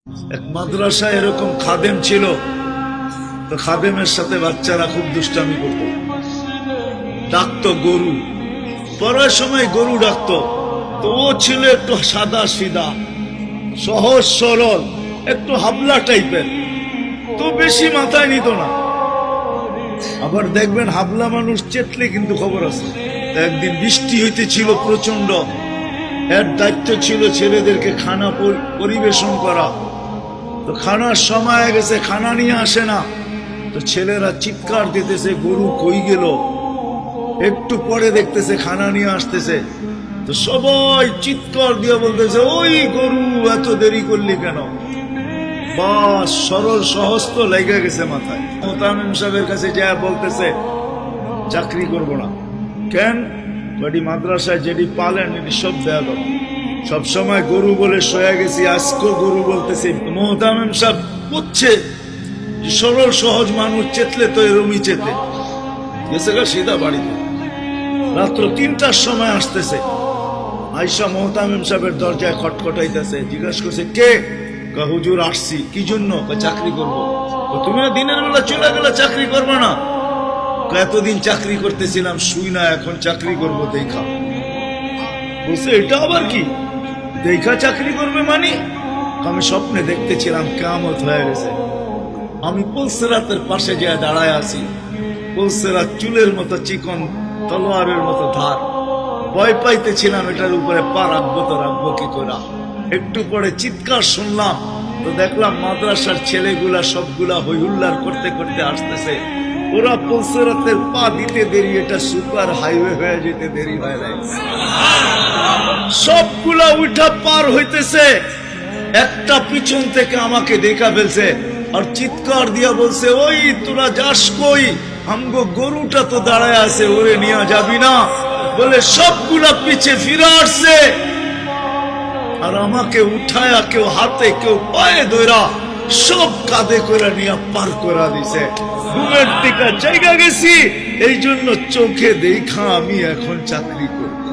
এক মাদ্রাসায় এরকম খাদেম ছিল, তো খাদেমের সাথে বাচ্চারা খুব দুষ্টামি করত, ডাকতো গরু, পড়ার সময় গরু ডাকতো। তো ও ছিল একটু সাদা সিধা, সহজ সরল, একটু হাবলা টাইপের, তো বেশি মাথায় নিত না। আবার দেখবেন হাবলা মানুষ চেতলে কিন্তু খবর আছে। একদিন বৃষ্টি হইতেছিল প্রচন্ড, এর দায়িত্ব ছিল ছেলেদেরকে খানা পরিবেশন করা। তো খানার সময় গেছে, খানা নিয়ে আসে না, তো ছেলেরা চিৎকার দিতেছে গরু কই গেল। একটু পরে দেখতেছে খানা নিয়ে আসতেছে, তো সবাই চিৎকার দিয়ে বলতেছে ওই গরু এত দেরি করলি কেন। বাস সরল সহজ তো লেগে গেছে মাথায়। মোতামিম সাহেবের কাছে যা বলতেছে চাকরি করব না। কেন? বাড়ি মাদ্রাসায় যেটি পালেন এটি সব দেয়া দাও, সবসময় গরু বলে শোয়া গেছি, আজকেও গরু বলতেছি। মোতামিম সাহেব বুঝছে সরল সহজ মানুষ চেতলে তো এরমই চেতে গেছে গা সিধা বাড়িতে। রাত্র ৩টার সময় আসতেছে, আয়সা মোহতামিম সাহেবের দরজায় খটখটাইতেছে, জিজ্ঞাসা করছে কে? হুজুর আসছি। কি জন্য? চাকরি করবো। তুমি দিনের বেলা চলে গেলে চাকরি করবো না? এতদিন চাকরি করতেছিলাম শুই না, এখন চাকরি করবো দেখা। বলছে এটা আবার কি দেখা চাকরি করবে মানে? আমি স্বপ্নে দেখতেছিলাম কিয়ামত হয়ে গেছে, আমি পুলসেরাতের পাশে যে দাঁড়ায় আছি, পুলসেরাত চুলের মতো চিকন, তলোয়ারের মতো ধার। ভয় পাইতেছিলাম এটার উপরে পা রাখবো তো রাখবো কি করে। একটু পরে চিৎকার শুনলাম, তো দেখলাম মাদ্রাসার ছেলেগুলা সবগুলা হইহুল্লার করতে করতে আসতেছে। ওরা পুলসেরাতের পা দিতে দেরি, এটা সুপার হাইওয়ে হয়ে যেতে দেরি হয়ে যায়। সবগুলা উঠা পার হইতেছে, একটা পিছন থেকে আমাকে দেখা ফেলছে আর চিৎকার দিয়া বলছে ওই তোরা যাস কই? আমগো গরুটা তো দাঁড়ায় আছে, ওরে নিয়ে যাবি না? বলে সবগুলা পিছে ফিরে আসছে আর আমাকে উঠায়া কেউ হাতে কেউ পায়ে ধরা সব কাঁধে করে নিয়ে পার করা দিছে। ঘুমের টিকা জায়গা গেছি, এই জন্য চোখে দেখা আমি এখন চাকরি করব।